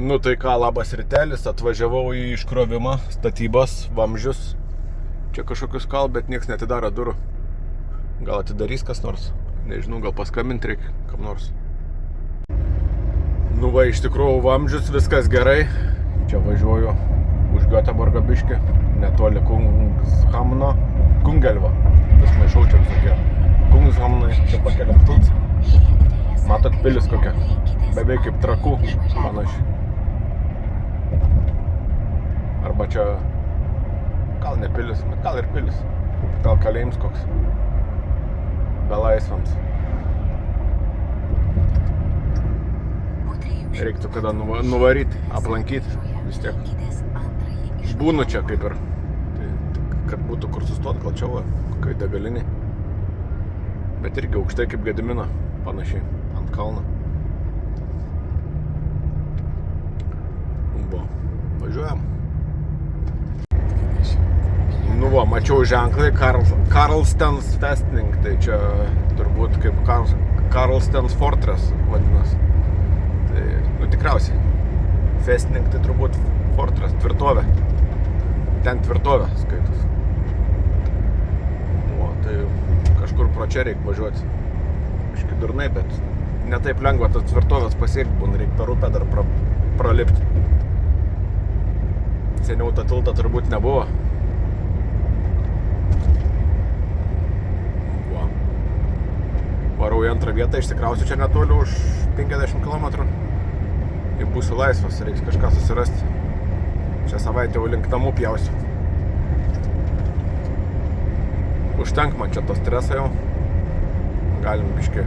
Nu tai ką, labas rytelis, atvažiavau į iškrovimą, statybas, vamzdžius. Čia kažkokius kal, bet nieks netidaro durų. Gal atidarys kas nors, nežinau, gal paskambinti reikia kam nors. Nu va, iš tikrųjų vamzdžius, viskas gerai. Čia važiuoju už Göteborgo biškį, netoli Kungshamno, Kungelvo. Vis maišau čia visokie Kungshamnai, čia pakeliam stults. Matot pilis kokia, beveik kaip Trakų, panašiai. Arba čia, gal ne pilis, bet gal ir pilis. Gal kalėjims koks. Belaisvams. Reiktų kada nuvaryti, aplankyti, vis tiek. Būnu čia kaip ir. Tai, kad būtų kur sustot, gal čia va, kokiai degaliniai. Bet irgi aukštai kaip Gedimino, panašiai, ant kalno. Buvo, važiuojam. Nu va, mačiau ženklai Karlstens Festning, tai čia turbūt kaip Karlstens Fortress vadinasi. Tai, nu tikriausiai, Festning tai turbūt Fortress, tvirtovė. Ten tvirtovė skaitus. O, tai kažkur pro čia reikia važiuoti. Biški durnai, bet ne taip lengva tas tvirtovės pasiekti, būna reikia per upę dar pralipti. Seniau tą tiltą turbūt nebuvo. Varau į antrą vietą, išsikrausiu čia netoli už 50 km. Ir būsiu laisvas, reiks kažką susirasti. Šią savaitę jau link namų pjausiu. Užtenk man čia to streso jau. Galim biškį,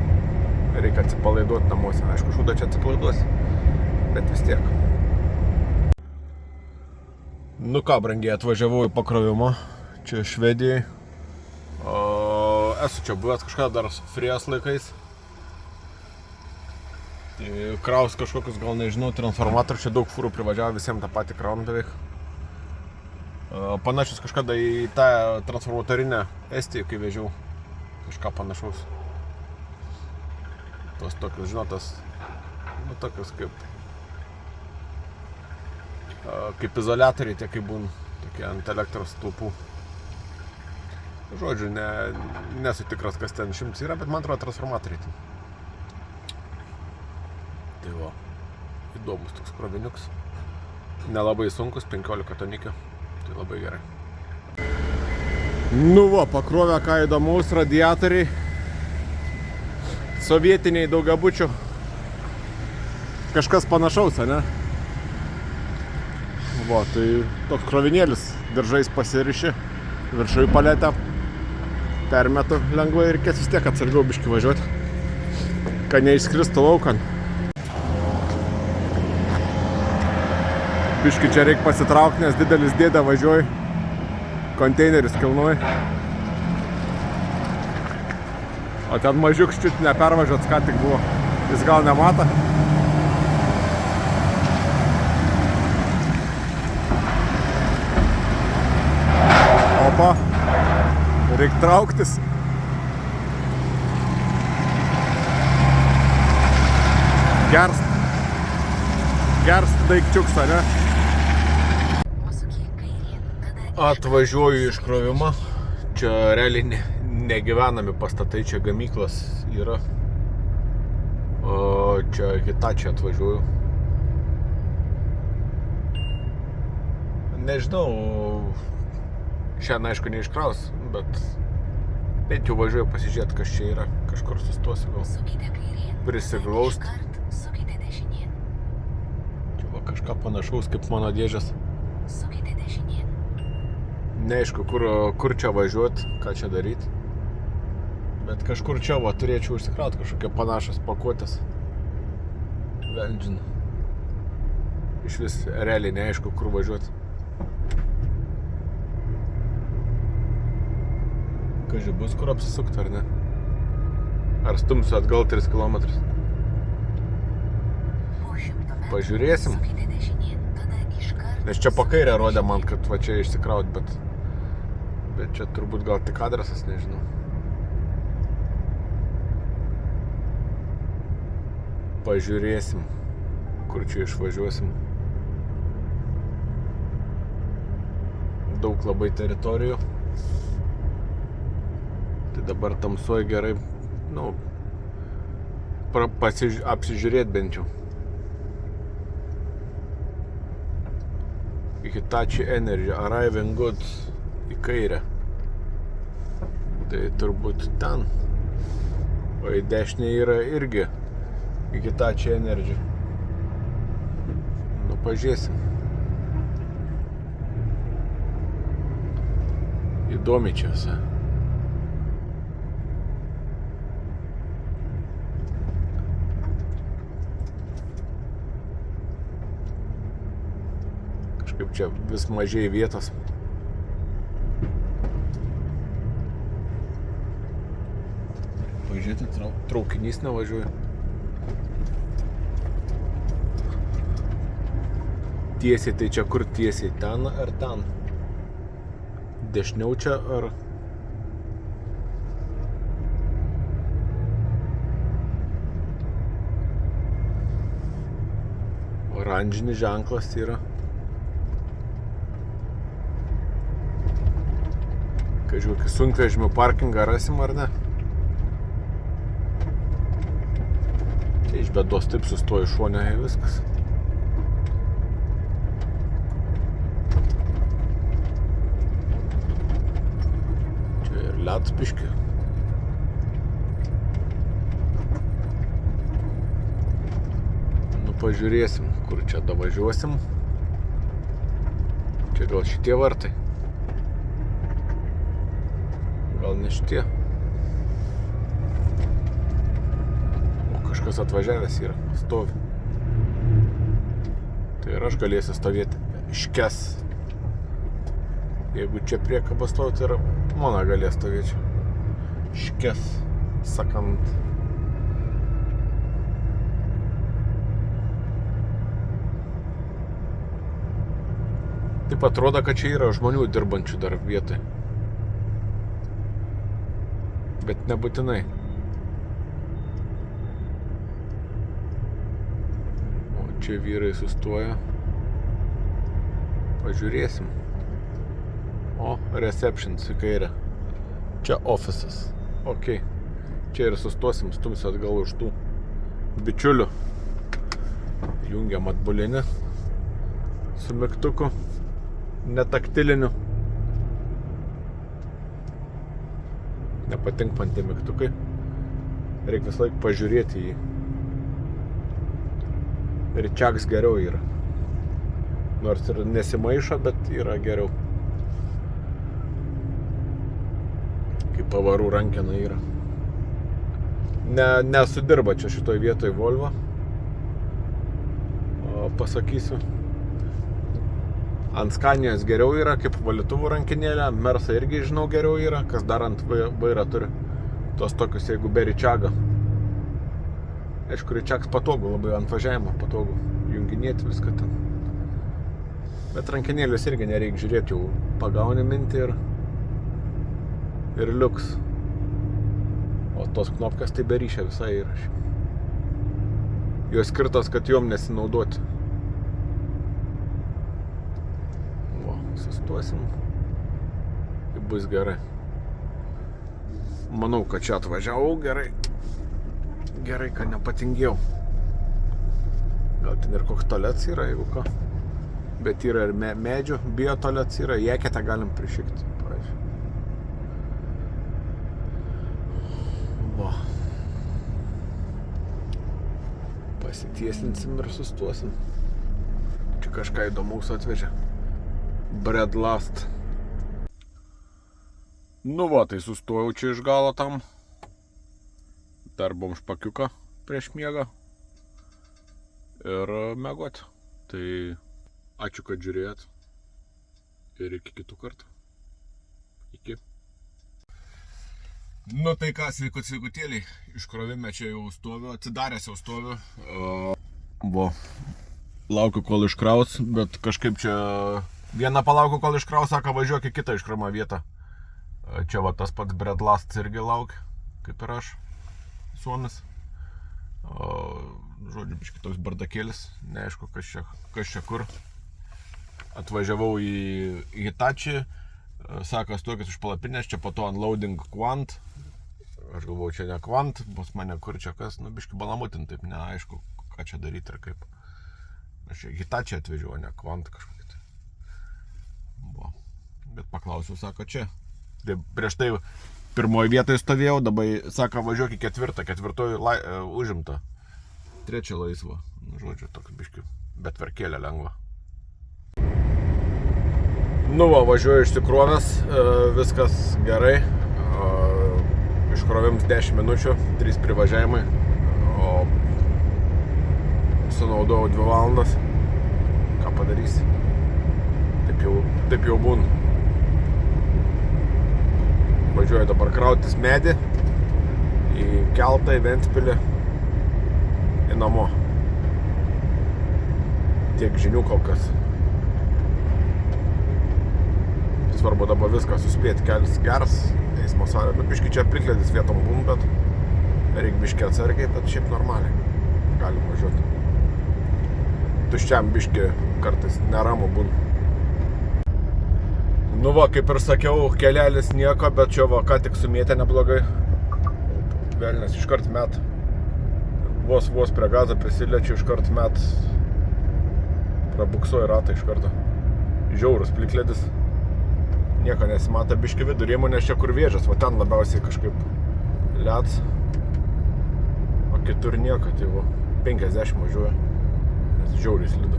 reikia atsipalaiduoti namuose. Aišku, šūdą čia atsipalaiduosi, bet vis tiek. Nu ką, brangiai, atvažiavau į pakrovimą. Čia Švedijai. Esu čia buvęs kažką dar Frijos laikais. Kraus kažkokius, gal nežinau, transformatorius, čia daug fūrų privažiavo, visiems tą patį kraun beveik. Panašius kažkada į tą transformatorinę Estiją, kai vežiau. Kažką panašaus. Tos tokius, žinotas, nu tokius kaip izoliatoriai, tie kaip būna, tokie ant elektros stulpų. Žodžiu, nesu tikras, kas ten 100 yra, bet man atrodo transformatoriai. Tai va, įdomus toks kroviniuks. Nelabai sunkus, 15 tonikio. Tai labai gerai. Nu va, pakrovė ką įdomaus, radiatoriai. Sovietiniai daugiabučių. Kažkas panašaus, ne? Va, tai toks krovinėlis, diržais pasiriši, viršui paletę. Permetu lengvai ir reikės vis tiek atsargiau biškį važiuoti, kad neišskristų laukan. Biškį čia reikia pasitraukti, nes didelis dėdė važiuoja, konteineris kilnuoja. O ten mažiuks čiut nepervažiuots, ką tik buvo. Jis gal nemata. Opa. Reikia trauktis. Gerst daikčiuks, ne? Atvažiuoju į iškrovimą. Čia realiai negyvenami pastatai, čia gamyklos yra. O čia Hitachi atvažiuoju. Nežinau, šiandien aišku neiškraus, bet bent jau važiuoju pasižiūrėti, kas čia yra. Kažkur sustosiu gal. Prisiglaust. Čia va kažką panašaus kaip mano dėžės. Neaišku, kur čia važiuoti, ką čia daryti. Bet kažkur čia va turėčiau užsikrauti kažkokie panašios pakuotės. Veldžin. Iš vis realiai neaišku, kur važiuoti. Kaži bus kur apsisukti, ar ne? Ar stumsiu atgal 3 km? Pažiūrėsim. Nes čia po kairę rodė man, kad va čia išsikraut, bet čia turbūt gal tik adresas, nežinau. Pažiūrėsim, kur čia išvažiuosim. daug labai teritorijų. Tai dabar tamsuoja gerai, apsižiūrėti bent jau. Hitachi Energy, Arriving Goods į kairę. Tai turbūt ten. O į dešinę yra irgi Hitachi Energy. Pažiūrėsim. Įdomi čia visą. Kažkaip čia vis mažėja vietos. Pažiūrėti, traukinys nevažiuoja. Tiesiai, tai čia kur tiesiai? Ten ar ten? Dešiniau čia ar... Oranžinis ženklas yra. Kažkokį sunkvežimių parkingą rasim ar ne? Čia iš bėdos taip sustoja šone viskas. Ledas biški. Pažiūrėsim, kur čia davažiuosim. Čia gal šitie vartai. Gal ne šitie. O kažkas atvažiavęs yra, stovi. Tai ir aš galėsiu stovėti iškes. Jeigu čia priekaba stovi, tai yra mano galės stovėti. Škes, sakant. Taip atrodo, kad čia yra žmonių dirbančių dar vietoj. Bet nebūtinai. O čia vyrai sustoja. Pažiūrėsim. O, receptions į kairę. Čia ofisas. Ok. Čia ir sustosim, stumsiu atgal už tų bičiulių. Jungiam atbulinį su mygtuku. Netaktiliniu. Nepatink man tie mygtukai. Reikia visą laiką pažiūrėti jį. Ričiaks geriau yra. Nors ir nesimaišo, bet yra geriau. Kaip pavarų rankena yra. Nesudirba čia šitoj vietoj Volvo. O pasakysiu. Ant Skanijos geriau yra, kaip valytuvų rankinėlė. Mersa irgi, žinau, geriau yra. Kas dar ant vairo turi. Tos tokius, jeigu be ričiaga. Aišku, ričiags patogu, labai ant važiavimo patogu. Junginėti viską ten. Bet rankinėlius irgi nereikia žiūrėti, jau pagauni mintį ir liuks. O tos knopkas tai be ryšio visai yra. Jos skirtos, kad jom nesinaudoti. Sustosim. Tai bus gerai. Manau, kad čia atvažiavau gerai. Gerai, kad nepatingėjau. Gal ten ir koks tualets yra, jeigu ką. Bet yra ir medžių, bio tualets yra. Jeketę galim prišikti. Va. Pasitiesinsim ir sustosim. Čia kažką įdomaus atvežė. Bread Last. Nu va, tai sustojau čia iš galo tam. Dar buvom špakiuką prieš miegą. Ir miegot. Tai ačiū, kad žiūrėjot. Ir iki kitų kartų. Iki. Nu tai ką, sveikutėliai. Iškrovime čia jau stoviu, atsidaręs jau stoviu. Va. Laukiu, kol iškraus, bet kažkaip čia... Vieną palaukiu, kol iškraus, sako, važiuok į kitą iškrovimo vietą. Čia va tas pats Bread Last irgi laukia, kaip ir aš, suomis. Žodžiu, biškį toks bardakėlis, neaišku, kas čia kur. atvažiavau į Hitachi, sako, stokis už palapinės, čia po to unloading Quant. Aš galvoju, čia ne Quant, bus mane kur čia kas, biški balamutin, taip neaišku, ką čia daryti ir kaip. Aš čia Hitachi atvežiau, ne Quant kažkokį tai. Buvo. Bet paklausiau, sako, čia. Tai prieš tai pirmoje vietoje stovėjau, dabar sako, važiuok į ketvirtoji užimta. Trečia laisva. Žodžiu, toks biški, bet verkėlė lengva. Važiuoju išsikrovęs, viskas gerai. Iškrovėms 10 minučių, 3 privažiavimai, o sunaudojau 2 valandas. Ką padarysi? Taip jau būna. Važiuoju dabar krautis medį į keltą, į Ventspilį, į namo. Tiek žinių kol kas. Svarbu dabar viską suspėti, kelias geras, eismo sąlygos. Biški čia plikledis vietom būn, bet reikia biški atsargiai, bet šiaip normaliai. Galim važiuoti. Tuščiam biški kartais neramu būn. Kaip ir sakiau, kelelis nieko, bet čia ką tik sumėtė neblogai. Velnias iškart met. Vos prie gazo prisiliečiu, iškart met. Prabuksuoju ratą iš karto. Žiaurus plikledis. Nieko nesimata, biški vidurimo, nes čia kur vėžas, va ten labiausiai kažkaip leds. O kitur nieko, tai 50 važiuoja, nes žiauriai slidu.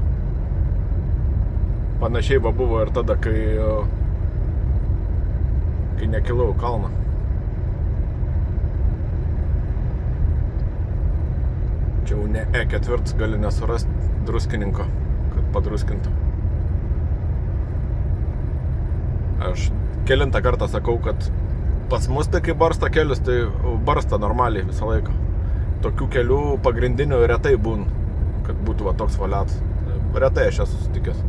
Panašiai buvo ir tada, kai nekilau kalną. Čia jau ne E4 gali nesurasti druskininko, kad padruskintų. Aš kelintą kartą sakau, kad pas mus tai kai barsta kelius, tai barsta normaliai visą laiką. Tokių kelių pagrindinių retai būn, kad būtų toks valiat. Retai aš esu sutikęs.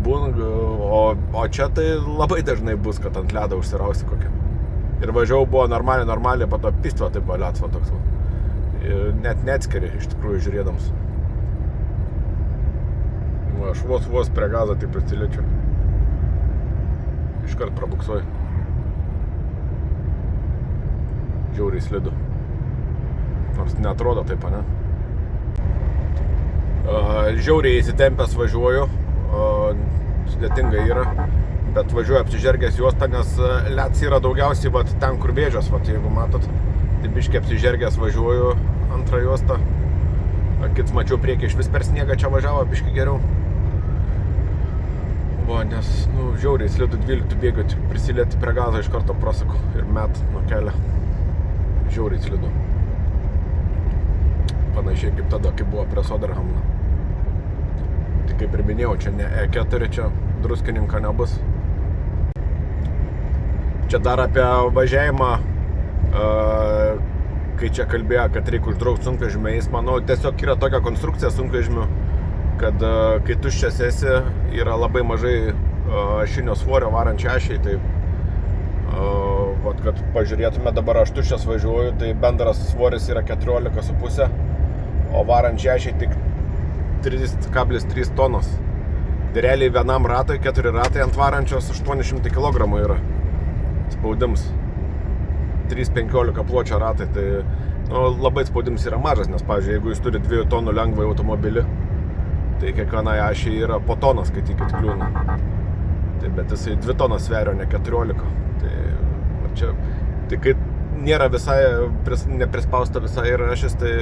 O čia tai labai dažnai bus, kad ant ledo užsirausi kokią. Ir važiavau buvo normaliai, po to pistva taip valiat toks. Net neatskiri iš tikrųjų žiūrėdams. Aš vos prie gazo taip prisiliečiu. Iškart prabuksuoju. Žiauriai slidu. Nors neatrodo taip, ne? Žiauriai įsitempęs važiuoju. Sudėtinga yra. Bet važiuoju apsižergęs juostą, nes leds yra daugiausiai ten, kur vėžas, jeigu matot. Tai biškiai apsižergęs važiuoju antrą juostą. Kits mačiau priekį iš vis per sniegą čia važiavo, biškiai geriau. Nes, žiauriai slidu 12 bėgių, tik prisilieti prie gazo iš karto prasuku ir met nuo kelio. Žiauriai slidu. Panašiai kaip tada, kai buvo prie Soderhamno. Tai kaip ir minėjau, čia ne E4, čia druskininko nebus. Čia dar apie važiavimą, kai čia kalbėjo, kad reikia uždrausti sunkvežimį eismą. Tiesiog yra tokia konstrukcija sunkvežimių, kad kai tuščias esi, yra labai mažai ašinio svorio varančiai ašiai, tai kad pažiūrėtume, dabar aš tuščias važiuoju, tai bendras svoris yra 14,5, o varančiai ašiai tik 3,3 tonos. Tai realiai vienam ratui, 4 ratai ant varančios 800 kg yra spaudims. 3,15 pločio ratai, tai labai spaudims yra mažas, nes, pavyzdžiui, jeigu jūs turi 2 tonų lengvą automobilį, tai kiekvienai ašiai yra po toną, skaitykit, kliūna. Tai, bet jisai 2 tonas sveria, ne 14. Tai kai nėra visai, neprispausta visai ir ašis, tai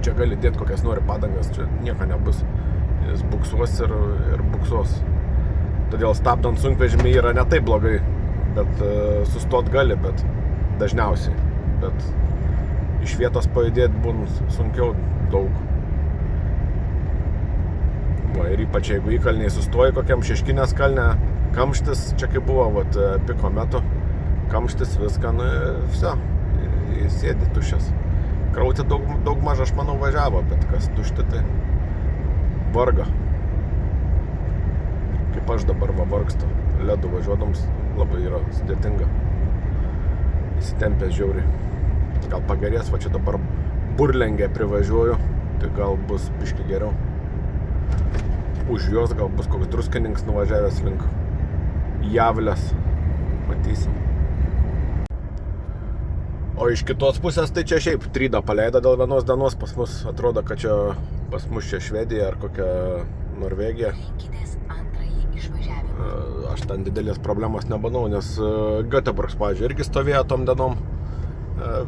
čia gali dėti kokias nori padangas, čia nieko nebus. Jis buksuos ir buksuos. Todėl stabdant sunkvežimį yra ne taip blogai, bet sustot gali, bet dažniausiai. Bet iš vietos pajudėti būna sunkiau daug. Ir ypač jeigu įkalniai sustoji kokiam Šeškinės kalne, kamštis, čia kaip buvo, piko metu, kamštis viską, viso, sėdi tuščias. Krauti daug maž, aš manau, važiavo, bet kas tušti, tai varga. Kaip aš dabar vargstu, ledu važiuodams labai yra sudėtinga. Įsitempęs žiauriai. Gal pagerės, čia dabar Burlengę privažiuoju, tai gal bus biški geriau. už jos gal bus koks Druskininkas nuvažiavęs link Javlės. Matysim. O iš kitos pusės tai čia šiaip trydą paleido dėl vienos dienos. Pas mus atrodo, kad čia pas mus čia Švedija ar kokia Norvegija. Aš ten didelės problemos nebanau, nes Göteborgs, pavyzdžiui, irgi stovėjo tom dienom.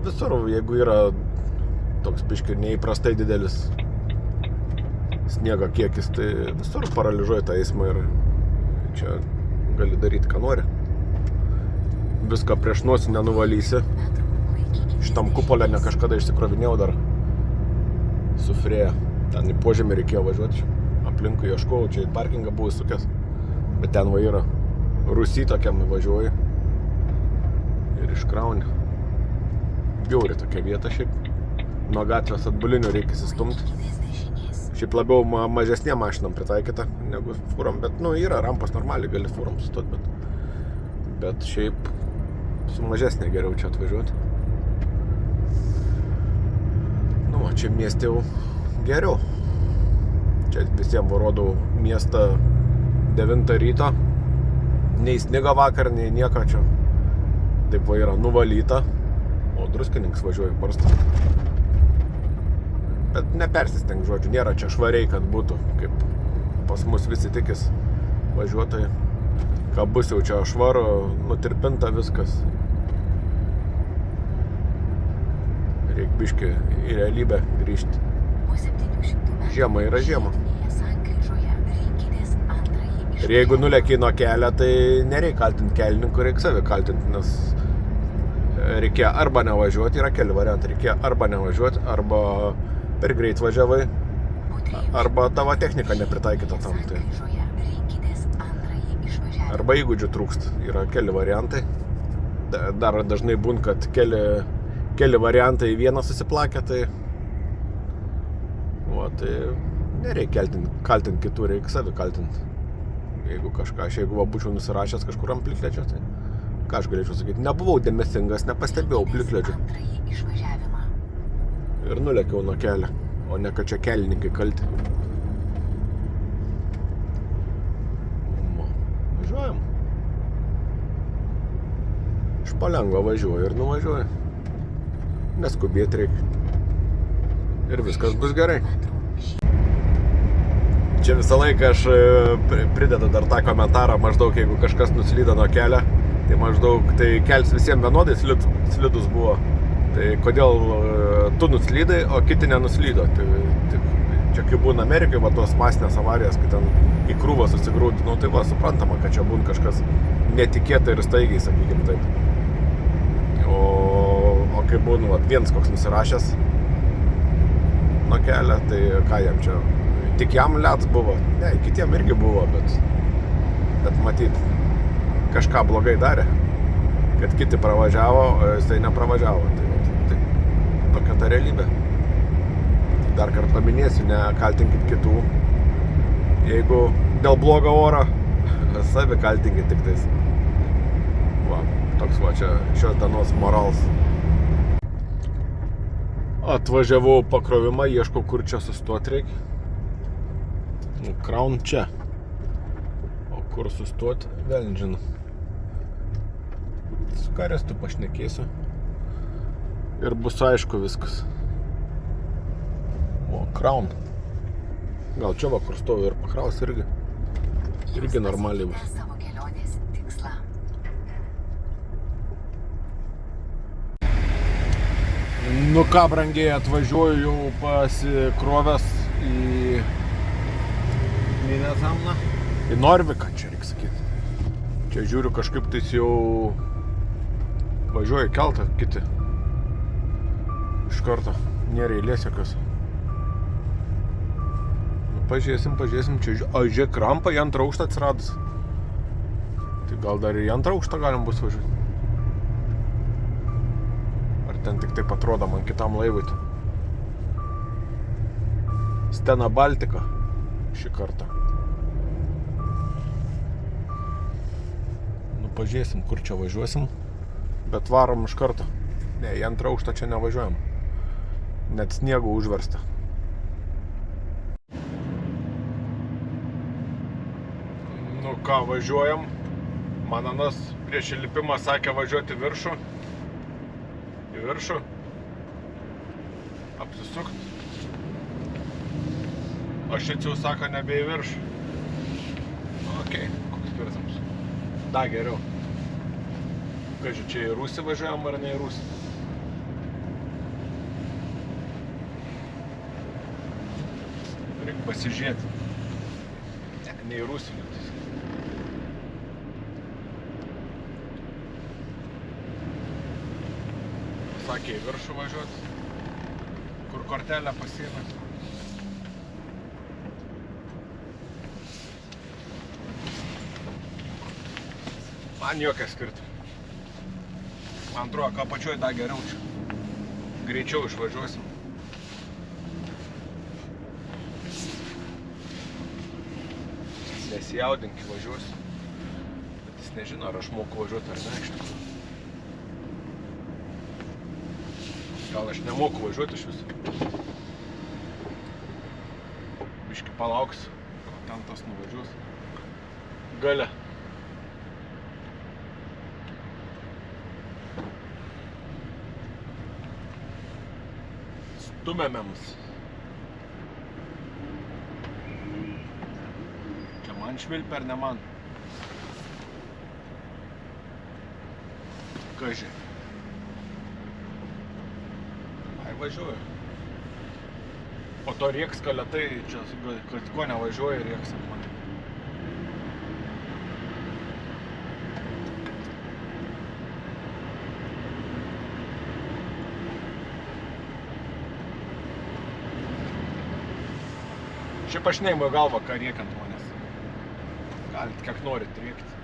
Visur, jeigu yra toks biškai neįprastai didelis sniego kiekis, tai visur paralyžuoja tą eismą ir čia gali daryti, ką nori. Viską prieš nosį nenuvalysi. Šitam kupolę ne kažkada išsikrovinėjau dar su Freja. Ten į požemį reikėjo važiuoti. Aplinkui ieškojau, čia į parkingą buvau sukęs. Bet ten va yra Rusy tokiam važiuoji. Ir iškrauni. Bjauri tokia vieta šiaip. Nuo gatvės atbulinių reikia įsistumti. Šiaip labiau mažesnė mašinam pritaikyta negu fūrom. Bet, yra rampas normaliai, gali fūrom sustot. Bet šiaip su mažesnė geriau čia atvažiuoti. O čia mieste jau geriau. Čia visiems rodau miestą 9 ryto. Nei snigo vakar, nei nieko čia. Taip va yra nuvalyta. O Druskininkas važiuoja barstą. Bet nepersistenk, žodžiu, nėra čia švariai, kad būtų, kaip pas mus visi tikis važiuotojai. Ką bus jau čia švaru, nutirpinta viskas. Reik biški į realybę grįžti. Žiema yra žiema. Ir jeigu nulekiai nuo kelio, tai nereik kaltinti kelininkų, reik savi kaltinti, nes reikėjo arba nevažiuoti, yra keli variantai, reikėjo arba nevažiuoti, arba per greit važiavai, arba tavo technika nepritaikyta tam. Tai. Arba įgūdžių trūkst, yra keli variantai. Dar dažnai būna, kad keli variantai vieną susiplakę, tai nereik kaltinti kitų, reik savi kaltinti. Jeigu būčiau nusirašęs kažkur ant plikledžio, tai ką aš galėčiau sakyti, nebuvau dėmesingas, nepastebėjau plikledžio. Ir nulekiau nuo kelio, o ne kad čia kelininkai kalti. Važiuojam. Iš palengva važiuoju ir nuvažiuoju. Neskubėti reikia. Ir viskas bus gerai. Čia visą laiką aš pridedu dar tą komentarą, maždaug jeigu kažkas nuslydo nuo kelio, tai maždaug tai kelias visiems vienodai slidus buvo. Tai kodėl tu nuslydai, o kiti nenuslydo. Tai čia kaip būna Amerikai, va tos masinės avarijas, kai ten į krūvą susigrūti, tai va suprantama, kad čia būna kažkas netikėtai ir staigiai, sakykim taip. O kai būna viens koks nusirašęs nuo kelio, tai ką jam čia, tik jam leds buvo, ne, kitiem irgi buvo, bet matyt, kažką blogai darė, kad kiti pravažiavo, o jisai nepravažiavo, tai tokia ta realybė. Dar kartą paminėsiu, nekaltinkit kitų, jeigu dėl blogo oro, savi kaltinkit tik tais. Toks va čia šios dienos morals. Atvažiavau pakrovimą, ieškau, kur čia sustoti reikia. Kraun čia. O kur sustoti, vėl nežinau. Su karestu pašnekėsiu. Ir bus aišku viskas. O, Kraun. Gal čia va, kur stoviu ir pakraus irgi. Irgi normaliai bus. Nu ką, brangiai, atvažiuoju jau pasikrovęs į Lillehamną. Į Norviką, čia reikia sakyti. Čia žiūriu kažkaip tais jau važiuoja keltą kiti. Iš karto, nėra eilės jokios. Pažiūrėsim, čia žiūrėk, rampa į antrą aukštą atsiradus. Tai gal dar į antrą aukštą galim bus važiuoti. Ten tik taip atrodo man kitam laivui. Stena Baltika šį kartą. Pažiūrėsim, kur čia važiuosim, bet varom iš karto. Ne, į antrą aukštą čia nevažiuojam. Net sniego užversta. ką, važiuojam. Man anas prieš įlipimą sakė važiuoti į viršų. Į viršų. Apsisukt. O šit jau sako nebe į viršų. Okei, koks skirtams. Da geriau. Kažkai, čia į Rūsį važiuojam ar ne į Rūsį? Reikia pasižiūrėti. Ne į Rūsį liūtis. Sakė į viršų važiuoti. Kur kortelę pasiėmė. Man jokia skirtų. Man atrodo, ką pačioj da geriau čia. Greičiau išvažiuosim. Nesijaudink, važiuosiu. Bet jis nežino, ar aš moku važiuoti ar ne iš tikrųjų. Gal aš nemoku važiuoti iš viso. Biškį palauksiu, kol ten tas nuvažiuos. Gale. Stumėmėms. Čia man švilpia ar ne man? Kaži. Ai, važiuoju. Po to Riekska lėtai, čia kad ko nevažiuoja Rieksa man. Šiaip aš neimu į galvą, ką riekiant manęs. Galit kiek norit riekti.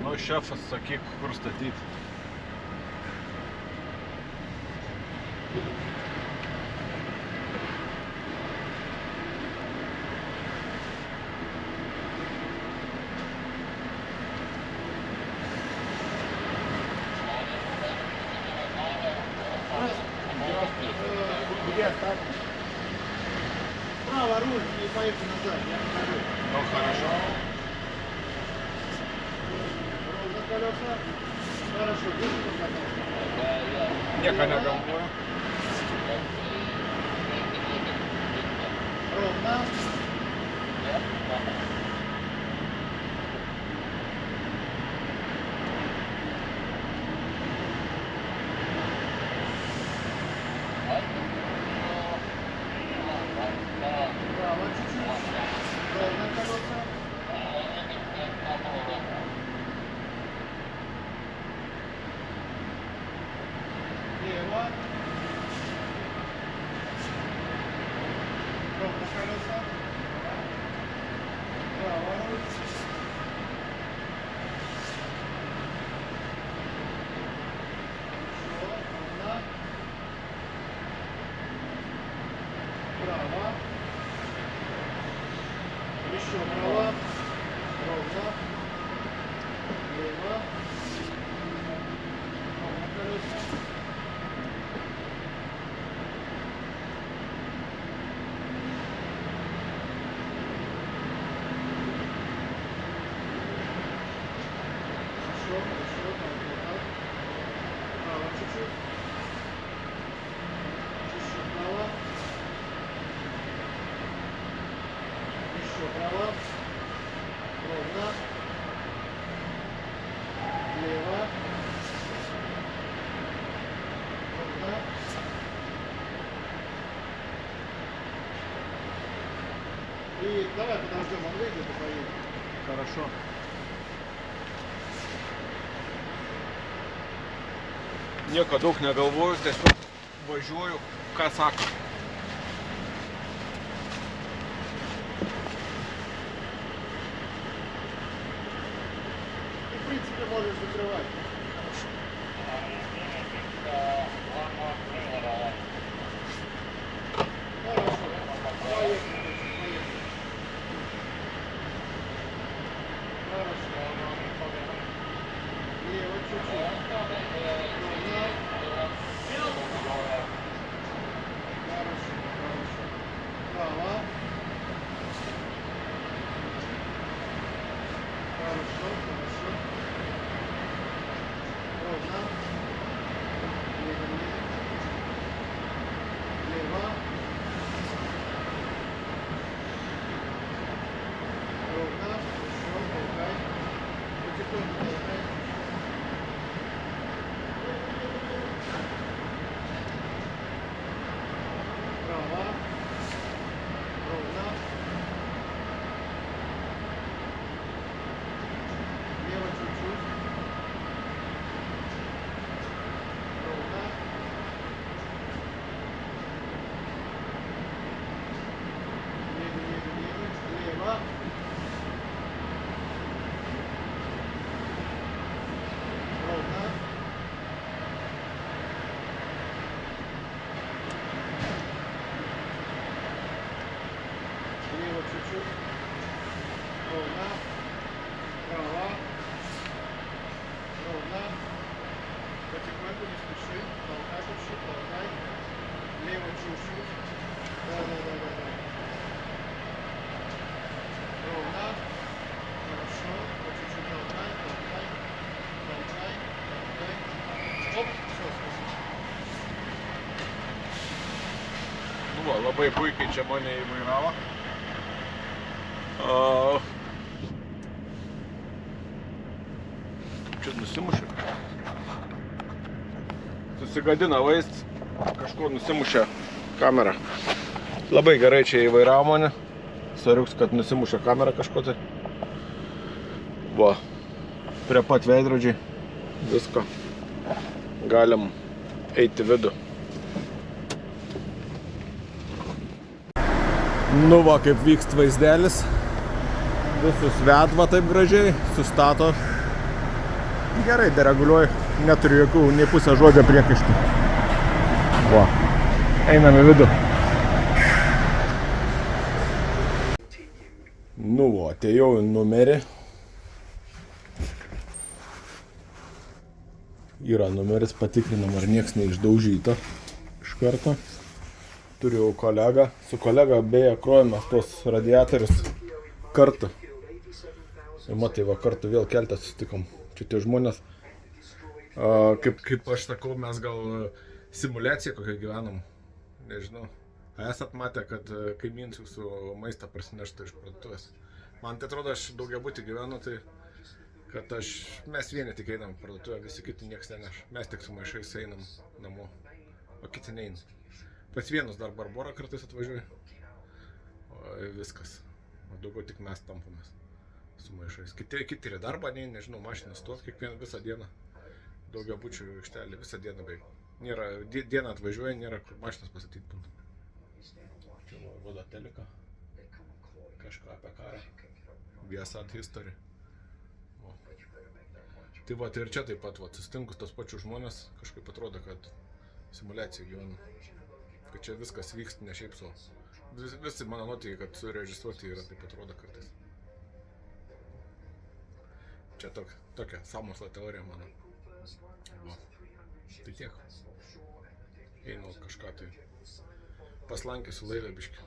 Nu, šefas, sakyk, kur statyti. Право руль и поехали назад, я покажу. Ну, хорошо. Ровно колеса. Хорошо, держи пока колеса. Nieko negalvoju. Ровно. Право чуть-чуть. Ровно колеса. Лево. Ровно колеса. Право руль. Ровно. Право. Еще право. Ровно. Лево. Ровно колеса. Хорошо, так. Право чуть-чуть. Чуть-чуть право. Еще право. Ровно. Лево. Ровно. И давай подождем, он выйдет и поедет. Хорошо. Nieko daug negalvoju, tiesiog važiuoju, ką sako. В принципе, можешь закрывать. Хорошо. Поехали. Хорошо. Лево чуть-чуть. потихоньку, не спеши. Толкай чуть-чуть, толкай. Лево чуть-чуть. Да. Ровно. Хорошо. По чуть-чуть толкай. Оп, все, спасибо. Nu, va, labai puikiai čia mane įvairavo. Čia nusimušė. Susigadina vaizdas, kažkur nusimušė kamerą. Labai gerai čia įvairavo mane. Soriuks, kad nusimušė kamerą kažko tai. Va, prie pat veidrodžiai. Visko. Galim eiti vidų. Nu va, kaip vykst vaizdelis. Visus vedva taip gražiai, sustato. Gerai, dereguliuoju. Neturiu jokių nei pusę žodžio priekaištų. Va, einam į vidų. Nu va, atėjau į numerį. Yra numeris, patikrinam, ar nieks neišdaužyta iš karto. Turiu kolegą. Su kolega beje krovėme tos radiatorius kartu. Ir matai, va kartu vėl keltą susitikom. Čia tie žmonės. Kaip aš sakau, mes gal simuliaciją kokią gyvenam. Nežinau. Esat matę, kad kaimyns jūsų maistą parsineštų iš parduotuvės. Man tai atrodo, aš daugiabutį gyvenu, tai kad mes vieni tik einam į parduotuvę, visi kiti nieks neneš. Mes tik su maišais einam namo, o kiti neina. Pas vienus dar Barbora kartais atvažiuoja. O viskas. O daugiau tik mes tampamės su maišais. Kiti ir į darbą neina, nežinau, mašinas stos visą dieną. Daugiabučių aikštelė visą dieną beveik. Nėra, dieną atvažiuoja, nėra kur mašinas pastatyti būtų. Čia voda telika. Kažką apie karą. Viasat history. O. Tai va, tai ir čia taip pat, susitinkus tos pačius žmonės, kažkaip atrodo, kad simuliacija gyvena. Kad čia viskas vyksta ne šiaip sau. Visi mano nuotykiai, kad surežisuoti yra, taip atrodo kartais. Čia tokia sąmokslo teorija mano. Va. Tai tiek. Einu kažką tai paslankiusiu laivę biškį.